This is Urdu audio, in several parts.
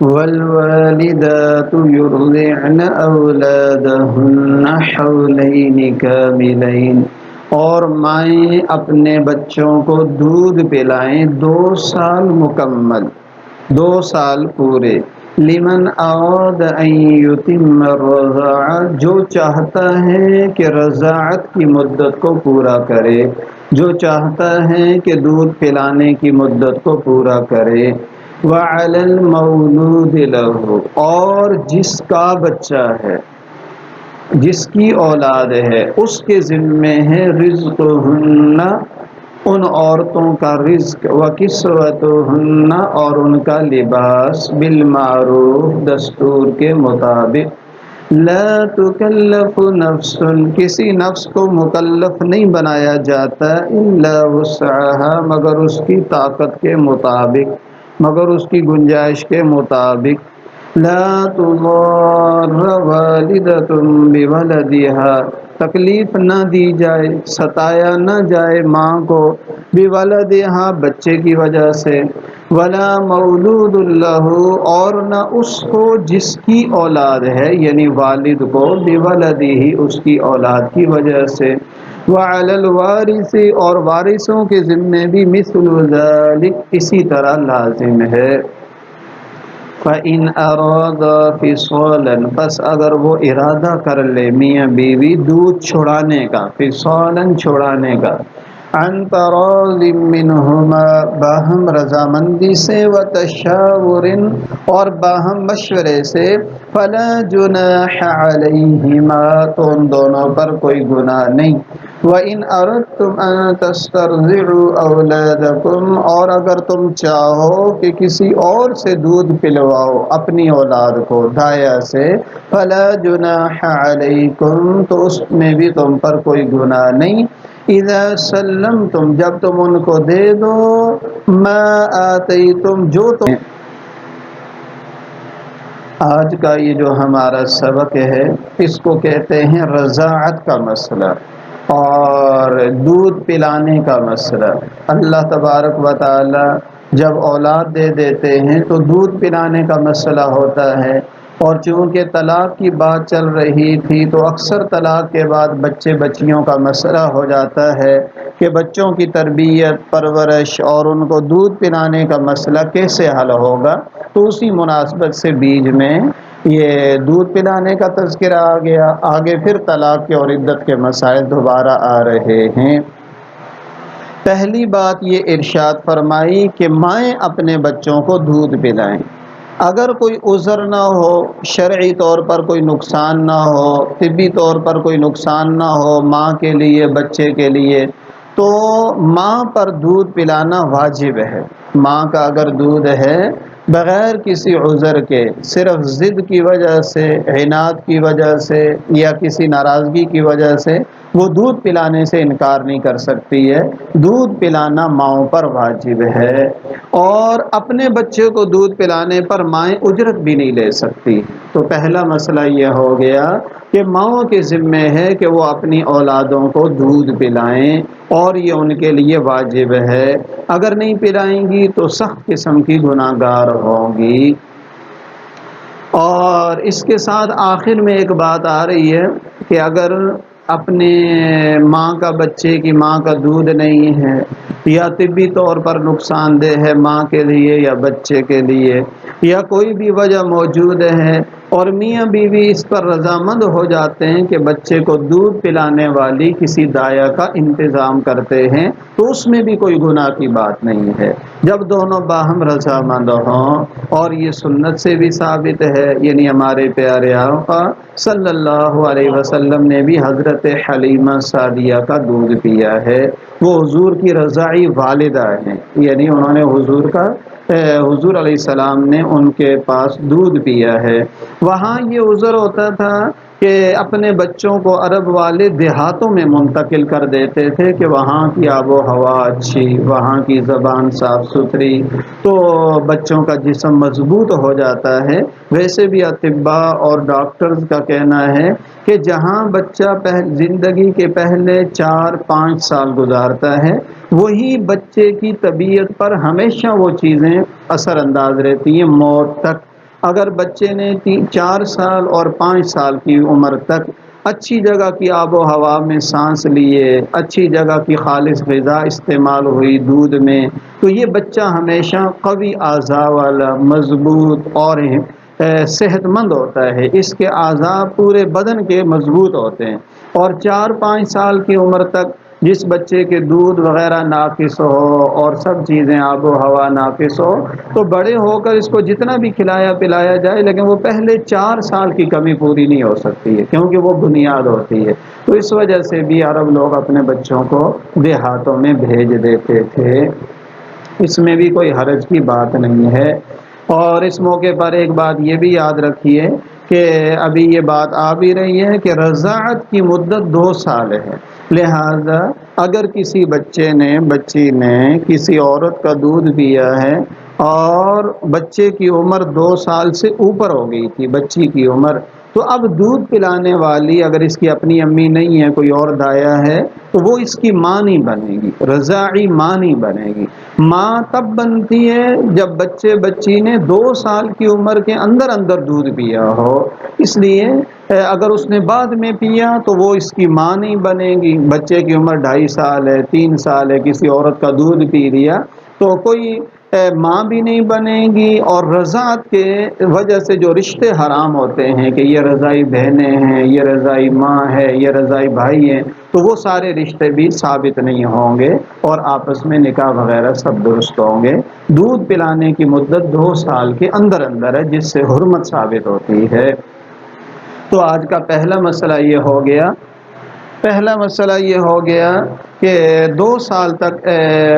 والوالدات يرضعن أولادهن حولين كاملين، اور مائیں اپنے بچوں کو دودھ پلائیں 2 سال مکمل، 2 سال پورے۔ لمن اراد ان یتم الرضاعہ، جو چاہتا ہے کہ رضاعت کی مدت کو پورا کرے، جو چاہتا ہے کہ دودھ پلانے کی مدت کو پورا کرے۔ وعلی المولود لہ، اور جس کا بچہ ہے، جس کی اولاد ہے، اس کے ذمے ہے رزقہن، ان عورتوں کا رزق، وکسوتہن، اور ان کا لباس، بالمعروف، دستور کے مطابق۔ لا تکلف نفس، کسی نفس کو مکلف نہیں بنایا جاتا، الا وسعها، مگر اس کی طاقت کے مطابق، مگر اس کی گنجائش کے مطابق۔ لا تضار والدۃ بولدها، تکلیف نہ دی جائے، ستایا نہ جائے ماں کو، بولدها، بچے کی وجہ سے، ولا مولود لہ، اور نہ اس کو جس کی اولاد ہے، یعنی والد کو، بولدہ، اس کی اولاد کی وجہ سے۔ وعلی الوارث، اور وارثوں کے ذمے بھی مثل ذلک، اسی طرح لازم ہے۔ فَإِنْ أَرَادَا فِصَالًا، پس اگر وہ ارادہ کر لے میاں بیوی دودھ چھڑانے کا، فصالاً چھڑانے کا، عن تراض منہما، باہم رضامندی سے، وتشاور، اور باہم مشورے سے، فلا جناح علیہما، تو ان دونوں پر کوئی گناہ نہیں۔ وَإِنْ أَرَدْتُمْ أَن تَسْتَرْضِعُوا أَوْلَادَكُمْ، اور اگر تم چاہو کہ کسی اور سے دودھ پلواؤ اپنی اولاد کو دایا سے، فلا جناح علیکم، تو اس میں بھی تم پر کوئی گناہ نہیں۔ اذا سلمتم، جب تم ان کو دے دو، ما آتیتم، جو تم۔ آج کا یہ جو ہمارا سبق ہے، اس کو کہتے ہیں رضاعت کا مسئلہ اور دودھ پلانے کا مسئلہ۔ اللہ تبارک و تعالی جب اولاد دے دیتے ہیں تو دودھ پلانے کا مسئلہ ہوتا ہے، اور چونکہ طلاق کی بات چل رہی تھی تو اکثر طلاق کے بعد بچے بچیوں کا مسئلہ ہو جاتا ہے کہ بچوں کی تربیت، پرورش اور ان کو دودھ پلانے کا مسئلہ کیسے حل ہوگا، تو اسی مناسبت سے بیچ میں یہ دودھ پلانے کا تذکرہ آ گیا، آگے پھر طلاق کے اور عدت کے مسائل دوبارہ آ رہے ہیں۔ پہلی بات یہ ارشاد فرمائی کہ مائیں اپنے بچوں کو دودھ پلائیں، اگر کوئی عذر نہ ہو، شرعی طور پر کوئی نقصان نہ ہو، طبی طور پر کوئی نقصان نہ ہو ماں کے لیے، بچے کے لیے، تو ماں پر دودھ پلانا واجب ہے۔ ماں کا اگر دودھ ہے بغیر کسی عذر کے، صرف ضد کی وجہ سے، عناد کی وجہ سے یا کسی ناراضگی کی وجہ سے وہ دودھ پلانے سے انکار نہیں کر سکتی ہے، دودھ پلانا ماؤں پر واجب ہے۔ اور اپنے بچے کو دودھ پلانے پر مائیں اجرت بھی نہیں لے سکتی۔ تو پہلا مسئلہ یہ ہو گیا کہ ماؤں کے ذمے ہے کہ وہ اپنی اولادوں کو دودھ پلائیں، اور یہ ان کے لیے واجب ہے، اگر نہیں پلائیں گی تو سخت قسم کی گناہگار ہوں گی۔ اور اس کے ساتھ آخر میں ایک بات آ رہی ہے کہ اگر اپنے ماں کا، بچے کی ماں کا دودھ نہیں ہے، یا طبی طور پر نقصان دہ ہے ماں کے لیے یا بچے کے لیے، یا کوئی بھی وجہ موجود ہے، اور میاں بیوی اس پر رضامند ہو جاتے ہیں کہ بچے کو دودھ پلانے والی کسی دایا کا انتظام کرتے ہیں، تو اس میں بھی کوئی گناہ کی بات نہیں ہے، جب دونوں باہم رضامند ہوں۔ اور یہ سنت سے بھی ثابت ہے، یعنی ہمارے پیارے آقا صلی اللہ علیہ وسلم نے بھی حضرت حلیمہ سعدیہ کا دودھ پیا ہے، وہ حضور کی رضاعی والدہ ہیں، یعنی انہوں نے حضور علیہ السلام نے ان کے پاس دودھ پیا ہے۔ وہاں یہ عذر ہوتا تھا کہ اپنے بچوں کو عرب والے دیہاتوں میں منتقل کر دیتے تھے کہ وہاں کی آب و ہوا اچھی، وہاں کی زبان صاف ستھری، تو بچوں کا جسم مضبوط ہو جاتا ہے۔ ویسے بھی اطباء اور ڈاکٹرز کا کہنا ہے کہ جہاں بچہ زندگی کے پہلے 4-5 سال گزارتا ہے، وہی بچے کی طبیعت پر ہمیشہ وہ چیزیں اثر انداز رہتی ہیں موت تک۔ اگر بچے نے 4 سال اور 5 سال کی عمر تک اچھی جگہ کی آب و ہوا میں سانس لیے، اچھی جگہ کی خالص غذا استعمال ہوئی دودھ میں، تو یہ بچہ ہمیشہ قوی اعضاء والا، مضبوط اور صحت مند ہوتا ہے، اس کے اعضاء پورے بدن کے مضبوط ہوتے ہیں۔ اور 4 5 سال کی عمر تک جس بچے کے دودھ وغیرہ ناقص ہو اور سب چیزیں آب و ہوا ناقص ہو، تو بڑے ہو کر اس کو جتنا بھی کھلایا پلایا جائے، لیکن وہ پہلے 4 سال کی کمی پوری نہیں ہو سکتی ہے، کیونکہ وہ بنیاد ہوتی ہے۔ تو اس وجہ سے بھی عرب لوگ اپنے بچوں کو دیہاتوں میں بھیج دیتے تھے، اس میں بھی کوئی حرج کی بات نہیں ہے۔ اور اس موقع پر ایک بات یہ بھی یاد رکھیے کہ ابھی یہ بات آ بھی رہی ہے کہ رضاعت کی مدت 2 سال ہے، لہذا اگر کسی بچی نے کسی عورت کا دودھ پیا ہے اور بچے کی عمر 2 سال سے اوپر ہو گئی تھی، بچی کی عمر، تو اب دودھ پلانے والی اگر اس کی اپنی امی نہیں ہے، کوئی اور دایا ہے، تو وہ اس کی ماں نہیں بنے گی، رضاعی ماں نہیں بنے گی۔ ماں تب بنتی ہے جب بچی نے 2 سال کی عمر کے اندر اندر دودھ پیا ہو، اس لیے اگر اس نے بعد میں پیا تو وہ اس کی ماں نہیں بنے گی۔ بچے کی عمر 2.5 سال ہے، 3 سال ہے، کسی عورت کا دودھ پی لیا تو کوئی ماں بھی نہیں بنے گی، اور رضاعت کے وجہ سے جو رشتے حرام ہوتے ہیں کہ یہ رضاعی بہنیں ہیں، یہ رضاعی ماں ہے، یہ رضاعی بھائی ہیں، تو وہ سارے رشتے بھی ثابت نہیں ہوں گے اور آپس میں نکاح وغیرہ سب درست ہوں گے۔ دودھ پلانے کی مدت 2 سال کے اندر اندر ہے، جس سے حرمت ثابت ہوتی ہے۔ تو آج کا پہلا مسئلہ یہ ہو گیا کہ 2 سال تک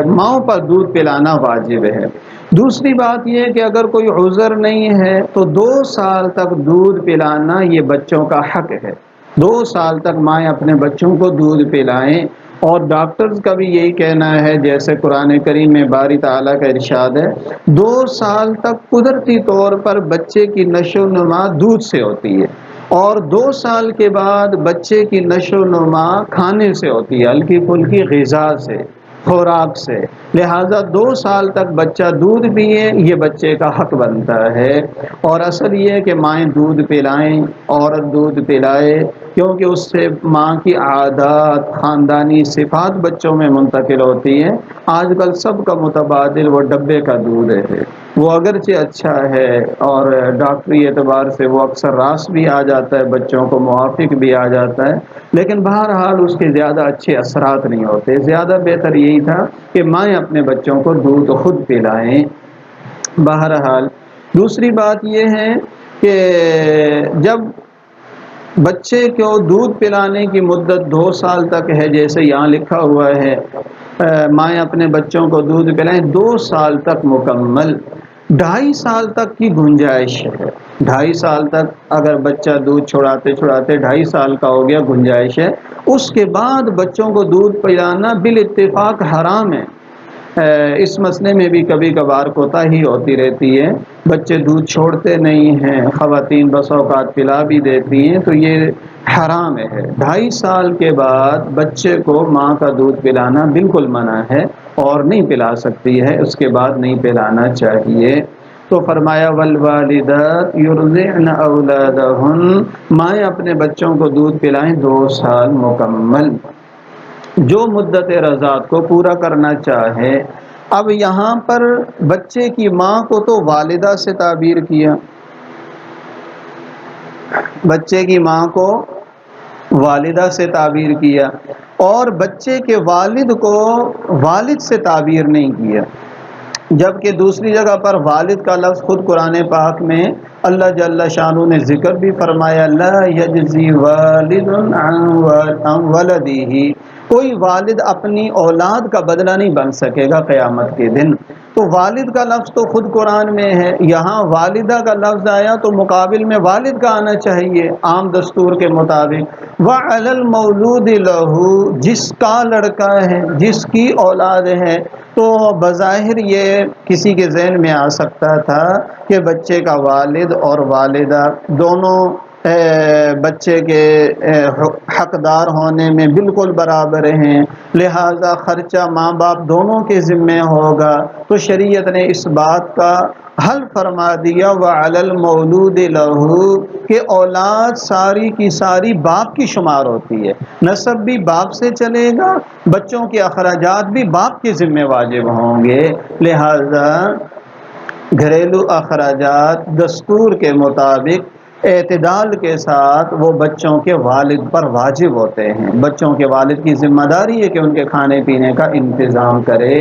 ماؤں پر دودھ پلانا واجب ہے۔ دوسری بات یہ کہ اگر کوئی عذر نہیں ہے تو 2 سال تک دودھ پلانا یہ بچوں کا حق ہے۔ 2 سال تک مائیں اپنے بچوں کو دودھ پلائیں، اور ڈاکٹرز کا بھی یہی کہنا ہے، جیسے قرآن کریم میں باری تعالیٰ کا ارشاد ہے، 2 سال تک قدرتی طور پر بچے کی نشو و نما دودھ سے ہوتی ہے، اور 2 سال کے بعد بچے کی نشو و نما کھانے سے ہوتی ہے، ہلکی پھلکی غذا سے، خوراک سے۔ لہٰذا 2 سال تک بچہ دودھ پیے، یہ بچے کا حق بنتا ہے۔ اور اصل یہ ہے کہ مائیں دودھ پلائیں، عورت دودھ پلائے، کیونکہ اس سے ماں کی عادات، خاندانی صفات بچوں میں منتقل ہوتی ہیں۔ آج کل سب کا متبادل وہ ڈبے کا دودھ ہے، وہ اگرچہ اچھا ہے اور ڈاکٹری اعتبار سے وہ اکثر راست بھی آ جاتا ہے، بچوں کو موافق بھی آ جاتا ہے، لیکن بہرحال اس کے زیادہ اچھے اثرات نہیں ہوتے۔ زیادہ بہتر یہی تھا کہ مائیں اپنے بچوں کو دودھ خود پلائیں۔ بہرحال دوسری بات یہ ہے کہ جب بچے کو دودھ پلانے کی مدت 2 سال تک ہے، جیسے یہاں لکھا ہوا ہے مائیں اپنے بچوں کو دودھ پلائیں 2 سال تک مکمل، 2.5 سال تک کی گنجائش ہے۔ 2.5 سال تک اگر بچہ دودھ چھوڑاتے 2.5 سال کا ہو گیا، گنجائش ہے۔ اس کے بعد بچوں کو دودھ پلانا بالاتفاق حرام ہے۔ اس مسئلے میں بھی کبھی کبھار کوتاہی ہوتی رہتی ہے، بچے دودھ چھوڑتے نہیں ہیں، خواتین بس اوقات پلا بھی دیتی ہیں، تو یہ حرام ہے۔ 2.5 سال کے بعد بچے کو ماں کا دودھ پلانا بالکل منع ہے اور نہیں پلا سکتی ہے، اس کے بعد نہیں پلانا چاہیے۔ تو فرمایا والوالدات یرضعن اولادہن، مائیں اپنے بچوں کو دودھ پلائیں 2 سال مکمل، جو مدت رضاعت کو پورا کرنا چاہے۔ اب یہاں پر بچے کی ماں کو تو والدہ سے تعبیر کیا، بچے کی ماں کو والدہ سے تعبیر کیا، اور بچے کے والد کو والد سے تعبیر نہیں کیا، جبکہ دوسری جگہ پر والد کا لفظ خود قرآن پاک میں اللہ جل شانہ نے ذکر بھی فرمایا، لا یجزی والد عن ولدہ، کوئی والد اپنی اولاد کا بدلہ نہیں بن سکے گا قیامت کے دن۔ تو والد کا لفظ تو خود قرآن میں ہے، یہاں والدہ کا لفظ آیا تو مقابل میں والد کا آنا چاہیے عام دستور کے مطابق۔ وعلی المولود لہ، جس کا لڑکا ہے، جس کی اولاد ہے، تو بظاہر یہ کسی کے ذہن میں آ سکتا تھا کہ بچے کا والد اور والدہ دونوں بچے کے حقدار ہونے میں بالکل برابر ہیں، لہذا خرچہ ماں باپ دونوں کے ذمہ ہوگا۔ تو شریعت نے اس بات کا حل فرما دیا وعلی المولود لہو کہ اولاد ساری کی ساری باپ کی شمار ہوتی ہے، نسب بھی باپ سے چلے گا، بچوں کے اخراجات بھی باپ کے ذمہ واجب ہوں گے، لہذا گھریلو اخراجات دستور کے مطابق اعتدال کے ساتھ وہ بچوں کے والد پر واجب ہوتے ہیں۔ بچوں کے والد کی ذمہ داری ہے کہ ان کے کھانے پینے کا انتظام کرے۔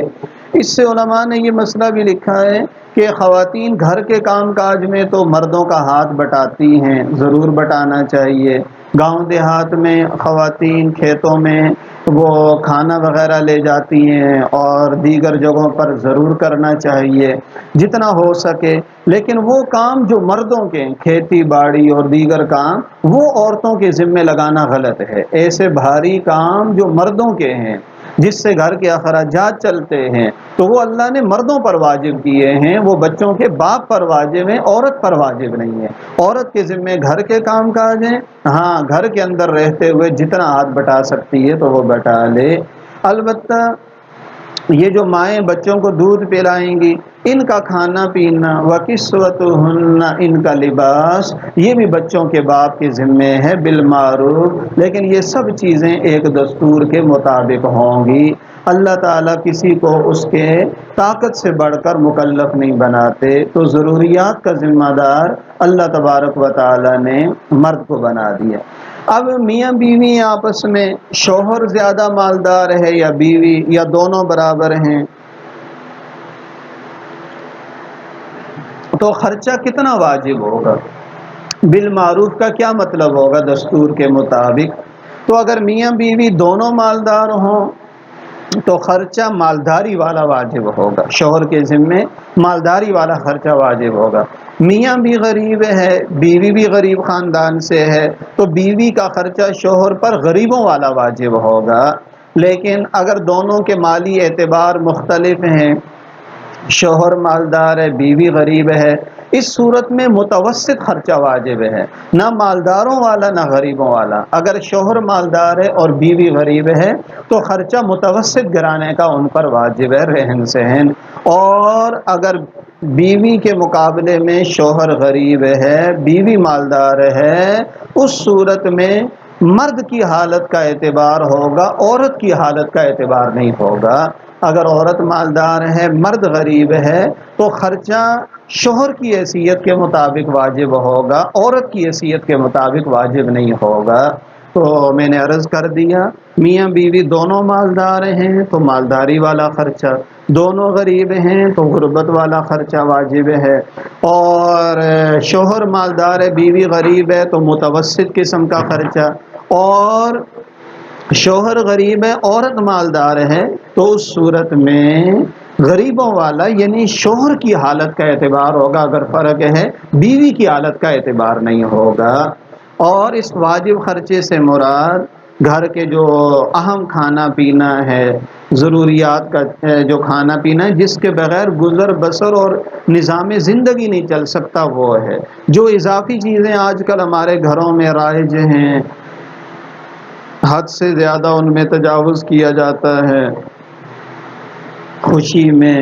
اس سے علماء نے یہ مسئلہ بھی لکھا ہے کہ خواتین گھر کے کام کاج میں تو مردوں کا ہاتھ بٹاتی ہیں، ضرور بٹانا چاہیے۔ گاؤں دیہات میں خواتین کھیتوں میں وہ کھانا وغیرہ لے جاتی ہیں اور دیگر جگہوں پر ضرور کرنا چاہیے جتنا ہو سکے، لیکن وہ کام جو مردوں کے کھیتی باڑی اور دیگر کام وہ عورتوں کے ذمے لگانا غلط ہے۔ ایسے بھاری کام جو مردوں کے ہیں جس سے گھر کے اخراجات چلتے ہیں تو وہ اللہ نے مردوں پر واجب کیے ہیں، وہ بچوں کے باپ پر واجب ہیں، عورت پر واجب نہیں ہے۔ عورت کے ذمے گھر کے کام کاج ہیں، ہاں گھر کے اندر رہتے ہوئے جتنا ہاتھ بٹا سکتی ہے تو وہ بٹا لے۔ البتہ یہ جو مائیں بچوں کو دودھ پلائیں گی، ان کا کھانا پینا وکسوتہن، ان کا لباس، یہ بھی بچوں کے باپ کے ذمے ہے بالمعروف، لیکن یہ سب چیزیں ایک دستور کے مطابق ہوں گی۔ اللہ تعالیٰ کسی کو اس کے طاقت سے بڑھ کر مکلف نہیں بناتے، تو ضروریات کا ذمہ دار اللہ تبارک و تعالیٰ نے مرد کو بنا دیا۔ اب میاں بیوی آپس میں شوہر زیادہ مالدار ہے یا بیوی، یا دونوں برابر ہیں، تو خرچہ کتنا واجب ہوگا؟ بالمعروف کا کیا مطلب ہوگا دستور کے مطابق؟ تو اگر میاں بیوی دونوں مالدار ہوں تو خرچہ مالداری والا واجب ہوگا، شوہر کے ذمے مالداری والا خرچہ واجب ہوگا۔ میاں بھی غریب ہے، بیوی بھی غریب خاندان سے ہے، تو بیوی کا خرچہ شوہر پر غریبوں والا واجب ہوگا۔ لیکن اگر دونوں کے مالی اعتبار مختلف ہیں، شوہر مالدار ہے، بیوی غریب ہے، اس صورت میں متوسط خرچہ واجب ہے، نہ مالداروں والا نہ غریبوں والا۔ اگر شوہر مالدار ہے اور بیوی غریب ہے تو خرچہ متوسط گرانے کا ان پر واجب ہے، رہن سہن۔ اور اگر بیوی کے مقابلے میں شوہر غریب ہے، بیوی مالدار ہے، اس صورت میں مرد کی حالت کا اعتبار ہوگا، عورت کی حالت کا اعتبار نہیں ہوگا۔ اگر عورت مالدار ہے، مرد غریب ہے، تو خرچہ شوہر کی حیثیت کے مطابق واجب ہوگا، عورت کی حیثیت کے مطابق واجب نہیں ہوگا۔ تو میں نے عرض کر دیا میاں بیوی دونوں مالدار ہیں تو مالداری والا خرچہ، دونوں غریب ہیں تو غربت والا خرچہ واجب ہے، اور شوہر مالدار ہے بیوی غریب ہے تو متوسط قسم کا خرچہ، اور شوہر غریب ہے عورت مالدار ہے تو اس صورت میں غریبوں والا یعنی شوہر کی حالت کا اعتبار ہوگا، اگر فرق ہے بیوی کی حالت کا اعتبار نہیں ہوگا۔ اور اس واجب خرچے سے مراد گھر کے جو اہم کھانا پینا ہے، ضروریات کا جو کھانا پینا ہے جس کے بغیر گزر بسر اور نظام زندگی نہیں چل سکتا وہ ہے۔ جو اضافی چیزیں آج کل ہمارے گھروں میں رائج ہیں، حد سے زیادہ ان میں تجاوز کیا جاتا ہے، خوشی میں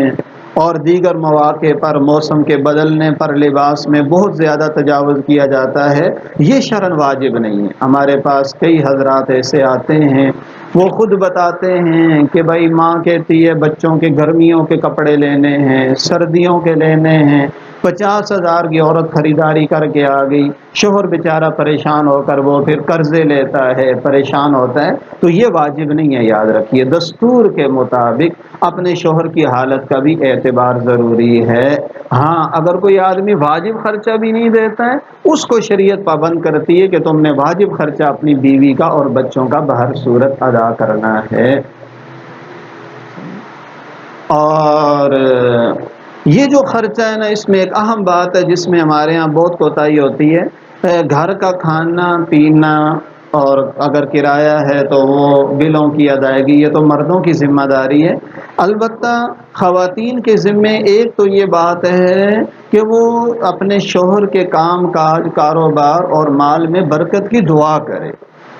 اور دیگر مواقع پر موسم کے بدلنے پر لباس میں بہت زیادہ تجاوز کیا جاتا ہے، یہ شرعاً واجب نہیں ہے۔ ہمارے پاس کئی حضرات ایسے آتے ہیں، وہ خود بتاتے ہیں کہ بھائی ماں کہتی ہے بچوں کے گرمیوں کے کپڑے لینے ہیں، سردیوں کے لینے ہیں، 50,000 کی عورت خریداری کر کے آ گئی، شوہر بیچارہ پریشان ہو کر وہ پھر قرضے لیتا ہے، پریشان ہوتا ہے، تو یہ واجب نہیں ہے۔ یاد رکھیے دستور کے مطابق اپنے شوہر کی حالت کا بھی اعتبار ضروری ہے۔ ہاں اگر کوئی آدمی واجب خرچہ بھی نہیں دیتا ہے، اس کو شریعت پابند کرتی ہے کہ تم نے واجب خرچہ اپنی بیوی کا اور بچوں کا بہر صورت ادا کرنا ہے۔ اور یہ جو خرچہ ہے نا، اس میں ایک اہم بات ہے جس میں ہمارے ہاں بہت کوتاہی ہوتی ہے، گھر کا کھانا پینا، اور اگر کرایہ ہے تو وہ بلوں کی ادائیگی، یہ تو مردوں کی ذمہ داری ہے۔ البتہ خواتین کے ذمے ایک تو یہ بات ہے کہ وہ اپنے شوہر کے کام کاج، کاروبار اور مال میں برکت کی دعا کرے۔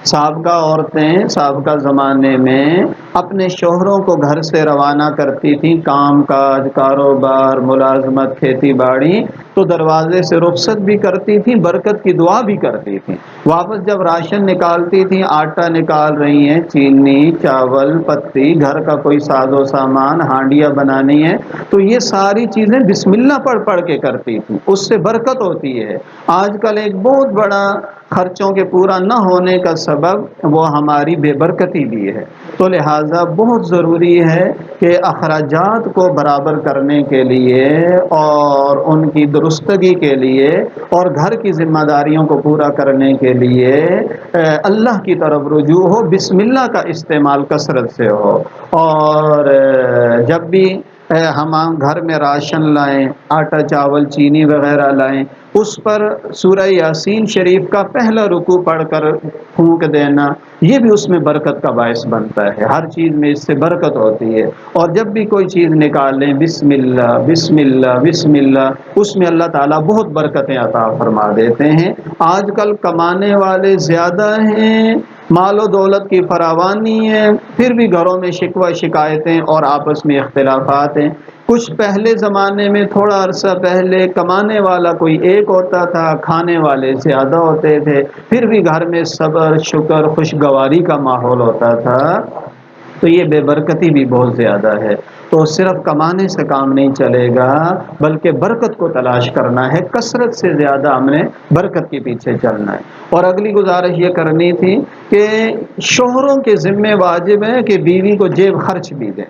سابقہ عورتیں سابقہ زمانے میں اپنے شوہروں کو گھر سے روانہ کرتی تھیں، کام کاج، کاروبار، ملازمت، کھیتی باڑی، تو دروازے سے رخصت بھی کرتی تھیں، برکت کی دعا بھی کرتی تھیں۔ واپس جب راشن نکالتی تھیں، آٹا نکال رہی ہیں، چینی، چاول، پتی، گھر کا کوئی ساز و سامان، ہانڈیاں بنانی ہے، تو یہ ساری چیزیں بسم اللہ پڑھ پڑھ کے کرتی تھیں، اس سے برکت ہوتی ہے۔ آج کل ایک بہت بڑا خرچوں کے پورا نہ ہونے کا سبب وہ ہماری بے برکتی بھی ہے۔ تو لہٰذا بہت ضروری ہے کہ اخراجات کو برابر کرنے کے لیے اور ان کی درستگی کے لیے اور گھر کی ذمہ داریوں کو پورا کرنے کے لیے اللہ کی طرف رجوع ہو، بسم اللہ کا استعمال کثرت سے ہو۔ اور جب بھی ہم گھر میں راشن لائیں، آٹا چاول چینی وغیرہ لائیں، اس پر سورہ یاسین شریف کا پہلا رکوع پڑھ کر پھونک دینا، یہ بھی اس میں برکت کا باعث بنتا ہے۔ ہر چیز میں اس سے برکت ہوتی ہے۔ اور جب بھی کوئی چیز نکالیں، بسم اللہ بسم اللہ بسم اللہ، اس میں اللہ تعالیٰ بہت برکتیں عطا فرما دیتے ہیں۔ آج کل کمانے والے زیادہ ہیں، مال و دولت کی فراوانی ہے، پھر بھی گھروں میں شکوہ شکایتیں اور آپس میں اختلافات ہیں۔ کچھ پہلے زمانے میں تھوڑا عرصہ پہلے کمانے والا کوئی ایک ہوتا تھا، کھانے والے زیادہ ہوتے تھے، پھر بھی گھر میں صبر، شکر، خوشگواری کا ماحول ہوتا تھا۔ تو یہ بے برکتی بھی بہت زیادہ ہے۔ تو صرف کمانے سے کام نہیں چلے گا، بلکہ برکت کو تلاش کرنا ہے، کثرت سے زیادہ ہم نے برکت کے پیچھے چلنا ہے۔ اور اگلی گزارش یہ کرنی تھی کہ شوہروں کے ذمہ واجب ہے کہ بیوی کو جیب خرچ بھی دیں۔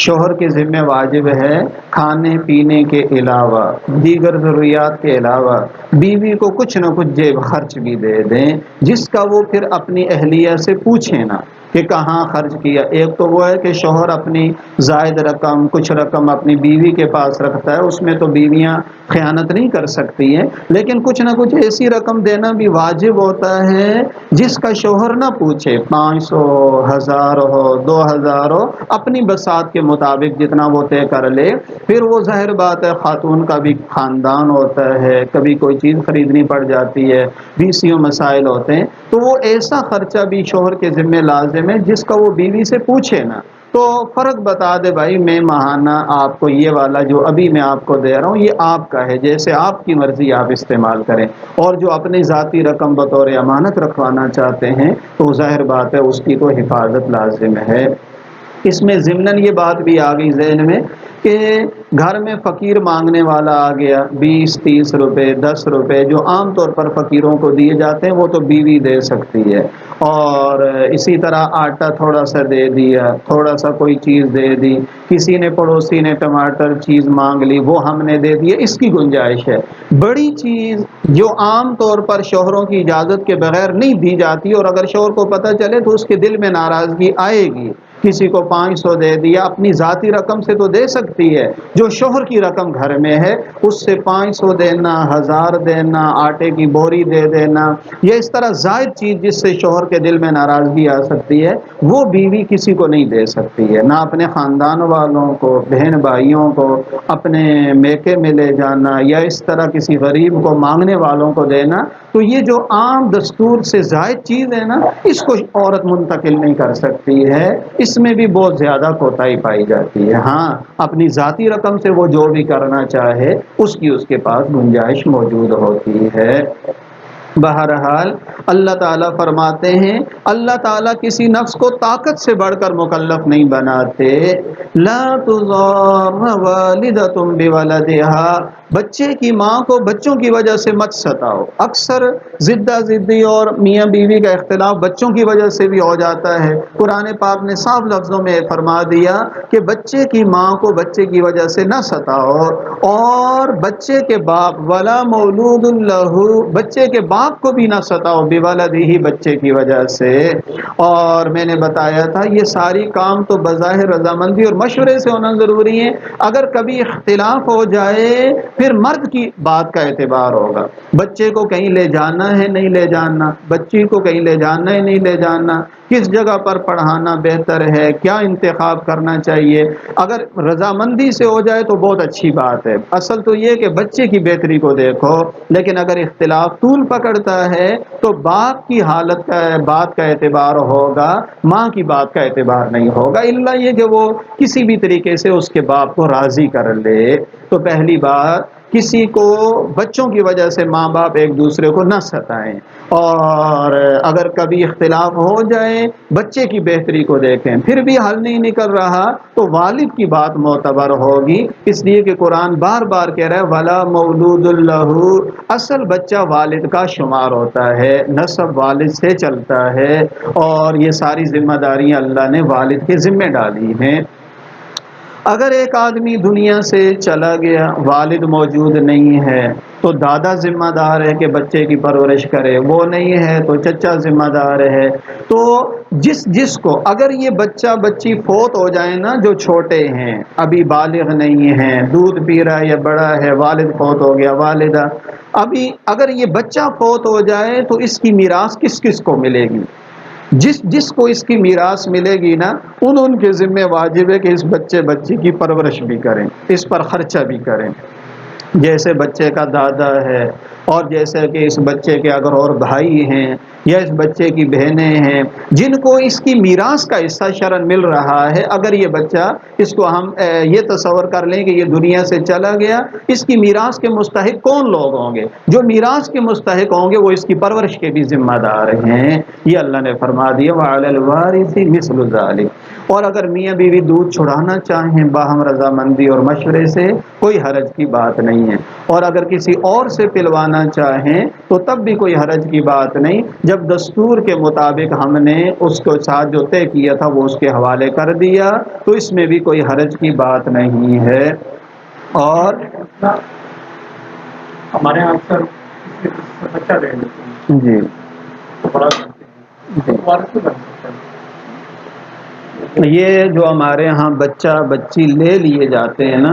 شوہر کے ذمہ واجب ہے کھانے پینے کے علاوہ، دیگر ضروریات کے علاوہ بیوی کو کچھ نہ کچھ جیب خرچ بھی دے دیں، جس کا وہ پھر اپنی اہلیہ سے پوچھے نا کہ کہاں خرچ کیا۔ ایک تو وہ ہے کہ شوہر اپنی زائد رقم، کچھ رقم اپنی بیوی کے پاس رکھتا ہے، اس میں تو بیویاں خیانت نہیں کر سکتی ہیں، لیکن کچھ نہ کچھ ایسی رقم دینا بھی واجب ہوتا ہے جس کا شوہر نہ پوچھے، 500 1000 ہو، 2000 ہو، اپنی بساط کے مطابق جتنا وہ طے کر لے۔ پھر وہ ظاہر بات ہے خاتون کا بھی خاندان ہوتا ہے، کبھی کوئی چیز خریدنی پڑ جاتی ہے، بیسیوں مسائل ہوتے ہیں، تو وہ ایسا خرچہ بھی شوہر کے ذمہ لازم ہے جس کا وہ بیوی سے پوچھے نا۔ تو فرق بتا دے بھائی، میں ماہانہ آپ کو یہ والا جو ابھی میں آپ کو دے رہا ہوں یہ آپ کا ہے، جیسے آپ کی مرضی آپ استعمال کریں۔ اور جو اپنی ذاتی رقم بطور امانت رکھوانا چاہتے ہیں تو ظاہر بات ہے اس کی تو حفاظت لازم ہے۔ اس میں ضمناً یہ بات بھی آ گئی ذہن میں کہ گھر میں فقیر مانگنے والا آ گیا، 20 30 روپے 10 روپے جو عام طور پر فقیروں کو دیے جاتے ہیں وہ تو بیوی دے سکتی ہے۔ اور اسی طرح آٹا تھوڑا سا دے دیا، تھوڑا سا کوئی چیز دے دی، کسی نے پڑوسی نے ٹماٹر چیز مانگ لی وہ ہم نے دے دیا، اس کی گنجائش ہے۔ بڑی چیز جو عام طور پر شوہروں کی اجازت کے بغیر نہیں دی جاتی، اور اگر شوہر کو پتہ چلے تو اس کے دل میں ناراضگی آئے گی۔ کسی کو 500 دے دیا، اپنی ذاتی رقم سے تو دے سکتی ہے، جو شوہر کی رقم گھر میں ہے اس سے 500 دینا، 1000 دینا، آٹے کی بوری دے دینا، یا اس طرح زائد چیز جس سے شوہر کے دل میں ناراضگی آ سکتی ہے، وہ بیوی کسی کو نہیں دے سکتی ہے، نہ اپنے خاندان والوں کو، بہن بھائیوں کو، اپنے میکے میں لے جانا، یا اس طرح کسی غریب کو مانگنے والوں کو دینا۔ تو یہ جو عام دستور سے زائد چیز ہے نا، اس کو عورت منتقل نہیں کر سکتی ہے، اس میں بھی بہت زیادہ کوتاہی پائی جاتی ہے۔ ہاں اپنی ذاتی رقم سے وہ جو بھی کرنا چاہے اس کی اس کے پاس گنجائش موجود ہوتی ہے۔ بہرحال اللہ تعالیٰ فرماتے ہیں، اللہ تعالیٰ کسی نفس کو طاقت سے بڑھ کر مکلف نہیں بناتے۔ لا تضار والدۃ بولدها، بچے کی ماں کو بچوں کی وجہ سے مت ستاؤ۔ اکثر زدہ زدی اور میاں بیوی کا اختلاف بچوں کی وجہ سے بھی ہو جاتا ہے۔ قرآن پاک نے صاف لفظوں میں فرما دیا کہ بچے کی ماں کو بچے کی وجہ سے نہ ستاؤ، اور بچے کے باپ ولا مولود لہ، بچے کے باپ کو بھی نہ ستاؤ، بولدہ، بچے کی وجہ سے۔ اور میں نے بتایا تھا یہ ساری کام تو بظاہر رضامندی اور مشورے سے ہونا ضروری ہے، اگر کبھی اختلاف ہو جائے پھر مرد کی بات کا اعتبار ہوگا، بچے کو کہیں لے جانا ہے نہیں لے جانا، بچی کو کہیں لے جانا ہے نہیں لے جانا، کس جگہ پر پڑھانا بہتر ہے، کیا انتخاب کرنا چاہیے۔ اگر رضامندی سے ہو جائے تو بہت اچھی بات ہے، اصل تو یہ کہ بچے کی بہتری کو دیکھو، لیکن اگر اختلاف طول پکڑتا ہے تو باپ کی حالت کا بات کا اعتبار ہوگا، ماں کی بات کا اعتبار نہیں ہوگا، الا یہ کہ وہ کسی بھی طریقے سے اس کے باپ کو راضی کر لے۔ تو پہلی بات، کسی کو بچوں کی وجہ سے ماں باپ ایک دوسرے کو نہ ستائیں، اور اگر کبھی اختلاف ہو جائے بچے کی بہتری کو دیکھیں، پھر بھی حل نہیں نکل رہا تو والد کی بات معتبر ہوگی، اس لیے کہ قرآن بار بار کہہ رہا ہے وَلَا مَوْلُودٌ لَهُ، اصل بچہ والد کا شمار ہوتا ہے، نسب والد سے چلتا ہے، اور یہ ساری ذمہ داریاں اللہ نے والد کے ذمہ ڈالی ہیں۔ اگر ایک آدمی دنیا سے چلا گیا، والد موجود نہیں ہے، تو دادا ذمہ دار ہے کہ بچے کی پرورش کرے، وہ نہیں ہے تو چچا ذمہ دار ہے۔ تو جس کو اگر یہ بچہ بچی فوت ہو جائے نا، جو چھوٹے ہیں ابھی بالغ نہیں ہیں، دودھ پی رہا ہے یا بڑا ہے، والد فوت ہو گیا، والدہ، ابھی اگر یہ بچہ فوت ہو جائے تو اس کی میراث کس کس کو ملے گی؟ جس کو اس کی میراث ملے گی نا، ان کے ذمہ واجب ہے کہ اس بچے بچی کی پرورش بھی کریں، اس پر خرچہ بھی کریں، جیسے بچے کا دادا ہے، اور جیسے کہ اس بچے کے اگر اور بھائی ہیں یا اس بچے کی بہنیں ہیں جن کو اس کی میراث کا حصہ شرعاً مل رہا ہے، اگر یہ بچہ، اس کو ہم یہ تصور کر لیں کہ یہ دنیا سے چلا گیا، اس کی میراث کے مستحق کون لوگ ہوں گے؟ جو میراث کے مستحق ہوں گے وہ اس کی پرورش کے بھی ذمہ دار ہیں، یہ اللہ نے فرما دیا وَعَلَى الْوَارِثِ مِثْلُ ذَلِكَ۔ اور اگر میاں بیوی دودھ چھڑانا چاہیں باہم رضامندی اور مشورے سے، کوئی حرج کی بات نہیں ہے، اور اگر کسی اور سے پلوانا چاہیں تو تب بھی کوئی حرج کی بات نہیں، جب دستور کے مطابق ہم نے اس کے ساتھ جو طے کیا تھا وہ اس کے حوالے کر دیا تو اس میں بھی کوئی حرج کی بات نہیں ہے۔ اور ہمارے یہاں اکثر بچہ لے لیتے ہیں، جی تو بڑا وارث کو بن سکتا ہے۔ یہ جو ہمارے ہاں بچہ بچی لے لیے جاتے ہیں نا،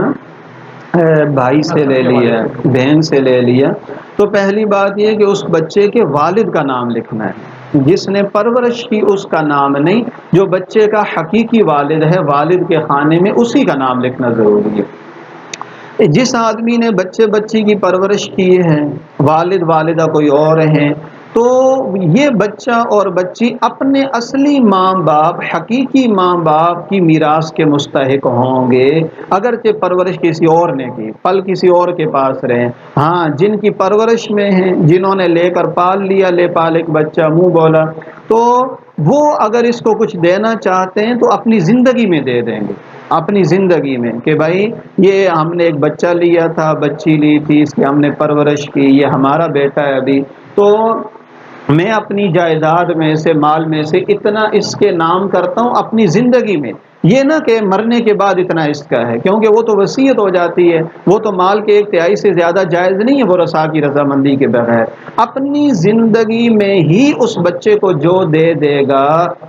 بھائی سے لے لیا، بہن سے لے لیا، تو پہلی بات یہ کہ اس بچے کے والد کا نام لکھنا ہے، جس نے پرورش کی اس کا نام نہیں، جو بچے کا حقیقی والد ہے والد کے خانے میں اسی کا نام لکھنا ضروری ہے۔ جس آدمی نے بچے بچی کی پرورش کی ہے، والد والدہ کوئی اور ہیں، تو یہ بچہ اور بچی اپنے اصلی ماں باپ، حقیقی ماں باپ کی میراث کے مستحق ہوں گے، اگرچہ پرورش کسی اور نے کی، پل کسی اور کے پاس رہے۔ ہاں، جن کی پرورش میں ہیں، جنہوں نے لے کر پال لیا، لے پال ایک بچہ منہ بولا، تو وہ اگر اس کو کچھ دینا چاہتے ہیں تو اپنی زندگی میں دے دیں گے، اپنی زندگی میں، کہ بھائی یہ ہم نے ایک بچہ لیا تھا، بچی لی تھی، اس کی ہم نے پرورش کی، یہ ہمارا بیٹا ہے ابھی، تو میں اپنی جائیداد میں سے، مال میں سے اتنا اس کے نام کرتا ہوں اپنی زندگی میں، یہ نہ کہ مرنے کے بعد اتنا اس کا ہے، کیونکہ وہ تو وصیت ہو جاتی ہے، وہ تو مال کے 1/3 سے زیادہ جائز نہیں ہے ورثاء کی رضامندی کے بغیر۔ اپنی زندگی میں ہی اس بچے کو جو دے دے گا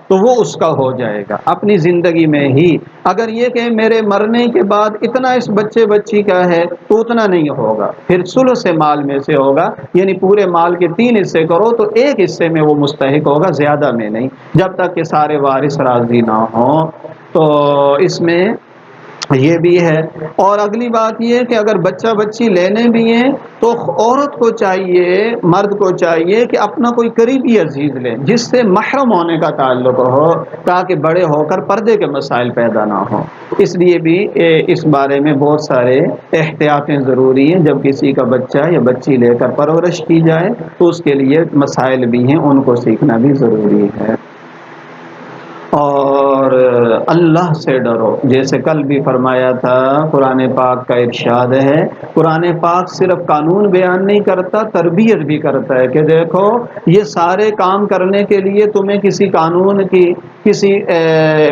تو وہ اس کا ہو جائے گا، اپنی زندگی میں ہی۔ اگر یہ کہ میرے مرنے کے بعد اتنا اس بچے بچی کا ہے تو اتنا نہیں ہوگا، پھر ثلث مال میں سے ہوگا، یعنی پورے مال کے 3 حصے کرو تو 1 حصے میں وہ مستحق ہوگا، زیادہ میں نہیں، جب تک کہ سارے وارث راضی نہ ہوں۔ تو اس میں یہ بھی ہے۔ اور اگلی بات یہ کہ اگر بچہ بچی لینے بھی ہیں تو عورت کو چاہیے، مرد کو چاہیے کہ اپنا کوئی قریبی عزیز لے جس سے محرم ہونے کا تعلق ہو، تاکہ بڑے ہو کر پردے کے مسائل پیدا نہ ہوں۔ اس لیے بھی اس بارے میں بہت سارے احتیاطیں ضروری ہیں، جب کسی کا بچہ یا بچی لے کر پرورش کی جائے تو اس کے لیے مسائل بھی ہیں، ان کو سیکھنا بھی ضروری ہے۔ اور اللہ سے ڈرو، جیسے کل بھی فرمایا تھا، قرآن پاک کا ارشاد ہے، قرآن پاک صرف قانون بیان نہیں کرتا، تربیت بھی کرتا ہے، کہ دیکھو یہ سارے کام کرنے کے لیے تمہیں کسی قانون کی، کسی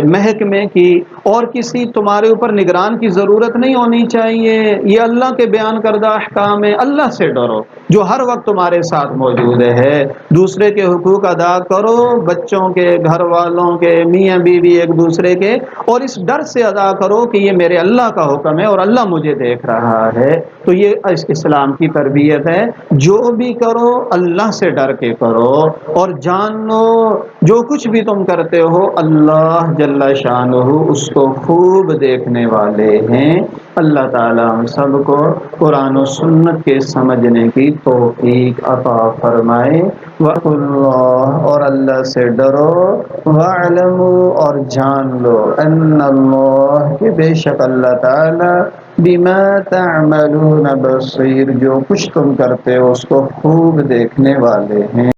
محکمے کی اور کسی تمہارے اوپر نگران کی ضرورت نہیں ہونی چاہیے. یہ اللہ کے بیان کردہ احکام ہے. اللہ سے ڈرو جو ہر وقت تمہارے ساتھ موجود ہے. دوسرے کے حقوق ادا کرو، بچوں کے، گھر والوں کے، میاں بیوی ایک دوسرے کے، اور اس ڈر سے ادا کرو کہ یہ میرے اللہ کا حکم ہے اور اللہ مجھے دیکھ رہا ہے. تو یہ اسلام کی تربیت ہے. جو بھی کرو اللہ سے ڈر کے کرو، اور جان لو جو کچھ بھی تم کرتے ہو اللہ جل شانہ اس کو خوب دیکھنے والے ہیں. اللہ تعالی ہم سب کو قرآن و سنت کے سمجھنے کی توفیق عطا فرمائے. وَاتَّقُوا اللَّهَ، اور اللہ سے ڈرو، وَاعْلَمُوا، اور جان لو، ان اللہ، کہ بے شک اللہ تعالی، بما تعملون بصیر، جو کچھ تم کرتے ہو اس کو خوب دیکھنے والے ہیں.